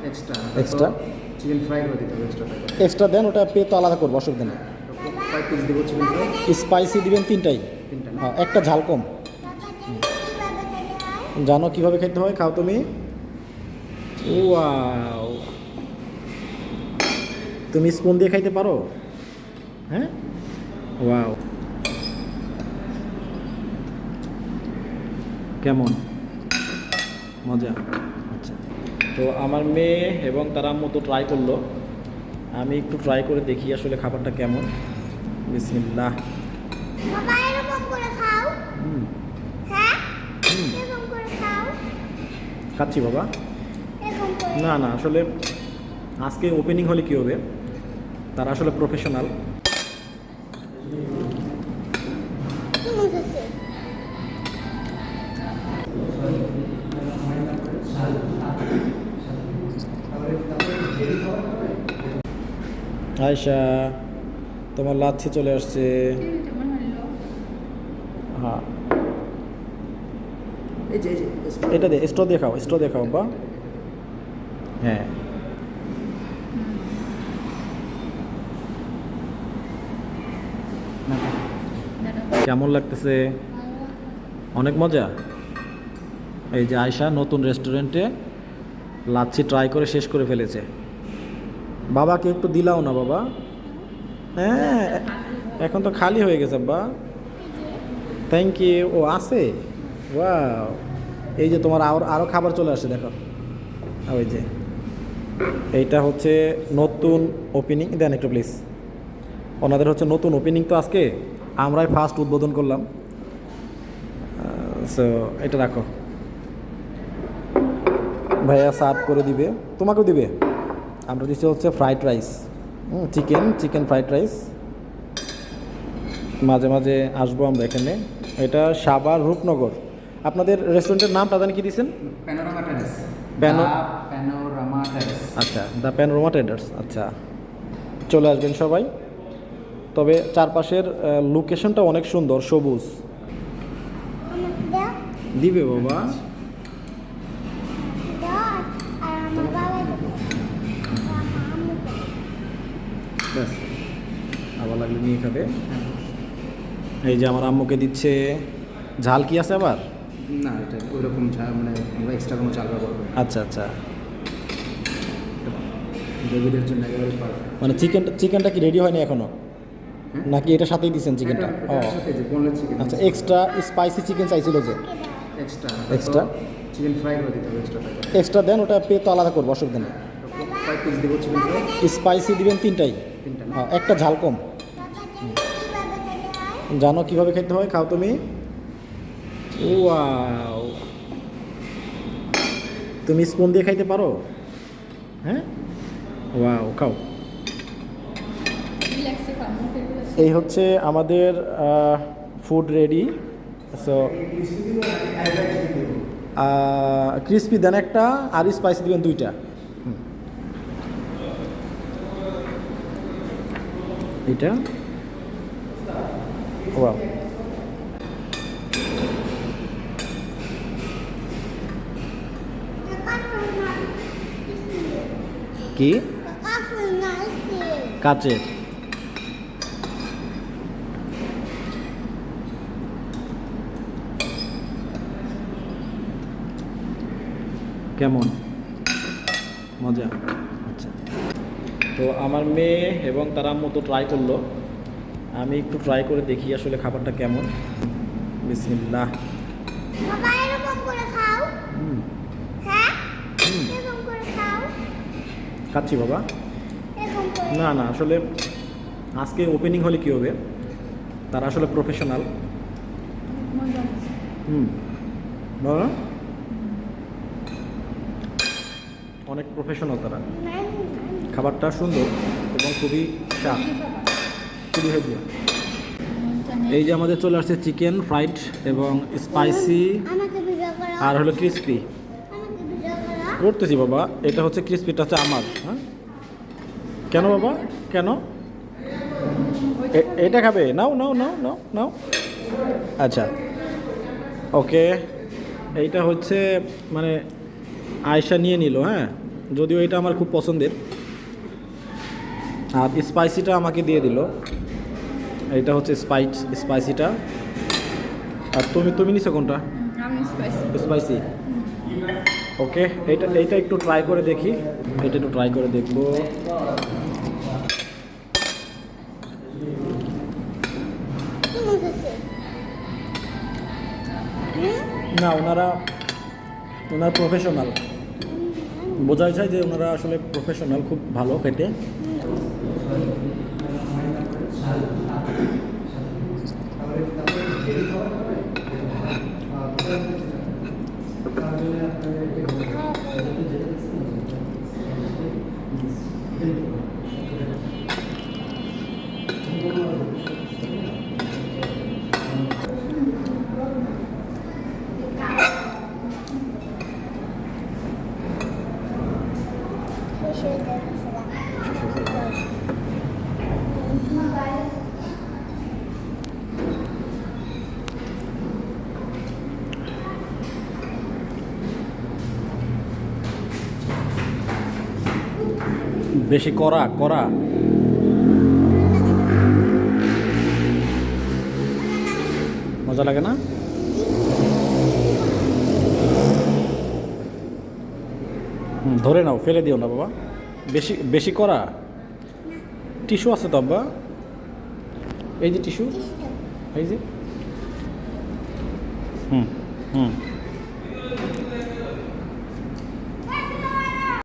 Extra extra chicken fry করে দিতে হবে এক্সট্রা টাকা। এক্সট্রা দেন, ওটা পে তো আলাদা করবো, অসুবিধা নেই। কয় পিস দেবো চিকেন ফ্রাই? স্পাইসি দিবেন তিনটাই, তিনটা না? হ্যাঁ, একটা ঝাল কম। জানো কিভাবে খেতে হয়, খাও তুমি। ওয়াও, তুমি স্পুন দিয়ে খাইতে পারো? হ্যাঁ, ওয়াও, কেমন মজা। আচ্ছা, তো আমার মেয়ে এবং তার আম্মু তো ট্রাই করলো, আমি একটু ট্রাই করে দেখি আসলে খাবারটা কেমন। বিসমিল্লাহ। বাবা এরকম করে খাও। হুম, হ্যাঁ হুম, এরকম করে খাও। খাচ্ছি বাবা। এরকম করে না না, আসলে আজকে ওপেনিং হলে কী হবে, তারা আসলে প্রফেশনাল। কেমন হচ্ছে? আয়শা, তোমার লাচ্ছি চলে আসছে। হ্যাঁ, এই যে এটা দে, স্ট্র দিয়ে খাও, স্ট্র দিয়ে খাও বা। হ্যাঁ, কেমন লাগতেছে? অনেক মজা। এই যে আয়শা নতুন রেস্টুরেন্টে লাচ্ছি ট্রাই করে শেষ করে ফেলেছে। বাবাকে একটু দিলাও না বাবা? হ্যাঁ, এখন তো খালি হয়ে গেছে বাবা। Thank you. ও আছে, ওয়াও, এই যে তোমার আরও খাবার চলে আসে, দেখো। ওই যে এইটা হচ্ছে নতুন ওপেনিং, দেন একটু প্লিজ। ওনাদের হচ্ছে নতুন ওপেনিং, তো আজকে আমরাই ফার্স্ট উদ্বোধন করলাম। সো এটা রাখো, ভাইয়া সার্ভ করে দিবে, তোমাকেও দিবে। আমরা দিচ্ছি হচ্ছে fried rice, chicken fried rice. মাঝে মাঝে আসবো আমরা এখানে। এটা সাভার রূপনগর। আপনাদের রেস্টুরেন্টের নামটা জানি কি দিয়েছেন? Panorama Terrace. Pano- Panorama Terrace. আচ্ছা, দ্য প্যানোরামা ট্রেডার্স। আচ্ছা, চলে আসবেন সবাই। তবে চারপাশের লোকেশনটা অনেক সুন্দর, সবুজ। আমাকে দাও। দিবে বাবা। দাও আর আমার বাবা দেবে। আর আমার আম্মু দেবে। ব্যাস, আবার লাগলে নিয়ে খাবে। এই যে আমার আম্মুকে দিচ্ছে। ঝাল কি আছে আবার? না, এটা ওইরকম মানে আমরা এক্সট্রা কোনো চাল ব্যবহার করি না। আচ্ছা আচ্ছা, বেবিদের জন্য একেবারে পারফেক্ট। মানে চিকেনটা কি রেডি হয়নি এখনো, নাকি এটার সাথেই দিচ্ছেন চিকেনটা? ও সাথে যে বোনলেস চিকেন। আচ্ছা, এক্সট্রা স্পাইসি চিকেন চাইছিল যে, এক্সট্রা Extra? চিকেন ফ্রাই করে দিতে হবে এক্সট্রা টাকা। এক্সট্রা দেন, ওটা পে তো আলাদা করবো, অসুবিধা নেই। কয় পিস দেবো চিকেন ফ্রাই? স্পাইসি দিবেন তিনটাই, তিনটা না? হ্যাঁ, একটা ঝাল কম। কিভাবে খেতে হয়? জানো কিভাবে খেতে হয়, খাও তুমি। ওয়াও, তুমি স্পুন দিয়ে খাইতে পারো? হ্যাঁ, ওয়াও, খাও। এই হচ্ছে আমাদের ফুড রেডি। সো ক্রিসপি দেন একটা, আর স্পাইসি দিবেন দুইটা। এইটা, ওয়াও, কি কাচের? কেমন মজা। আচ্ছা, তো আমার মেয়ে এবং তার আম্মু তো ট্রাই করলো, আমি একটু ট্রাই করে দেখি আসলে খাবারটা কেমন। বিসমিল্লাহ। বাবা এরকম করে খাও। হুম, হ্যাঁ হুম, এরকম করে খাও। খাচ্ছি বাবা। এরকম করে না না, আসলে আজকে ওপেনিং হলে কী হবে, তারা আসলে প্রফেশনাল। হুম, বলো না? অনেক প্রফেশনাল তারা। খাবারটা সুন্দর এবং খুবই স্বাদ, খুবই হেভি। এই যে আমাদের চলে আসছে চিকেন ফ্রাইড এবং স্পাইসি, আমাকে ভিডিও করো। আর হলো ক্রিসপি। আমাকে ভিডিও করো। করতেছি বাবা। এটা হচ্ছে ক্রিসপিটা হচ্ছে আমার। হ্যাঁ, কেন বাবা, কেন? এটা খাবে? নাও নাও নাও নাও নাও। আচ্ছা, ওকে। এইটা হচ্ছে মানে আয়শা নিয়ে নিল। হ্যাঁ, যদিও এটা আমার খুব পছন্দের। আর স্পাইসিটা আমাকে দিয়ে দিল, এটা হচ্ছে স্পাইসিটা। আর তুমি নিছো কোনটা? আমি স্পাইসি। স্পাইসি। ওকে, এইটা একটু ট্রাই করে দেখি, এটা একটু ট্রাই করে দেখবো। কেমন হচ্ছে? না, ওনারা প্রফেশনাল, বোঝাই যায় যে ওনারা আসলে প্রফেশনাল, খুব ভালো খেতে। শেষ হয়ে যাচ্ছিলাম। বেশি কড়া মজা লাগে না? ধরে নাও, ফেলে দিও না বাবা, বেশি কড়া। টিস্যু আছে তো আব্বা, এই যে টিস্যু, এই যে। হুম হুম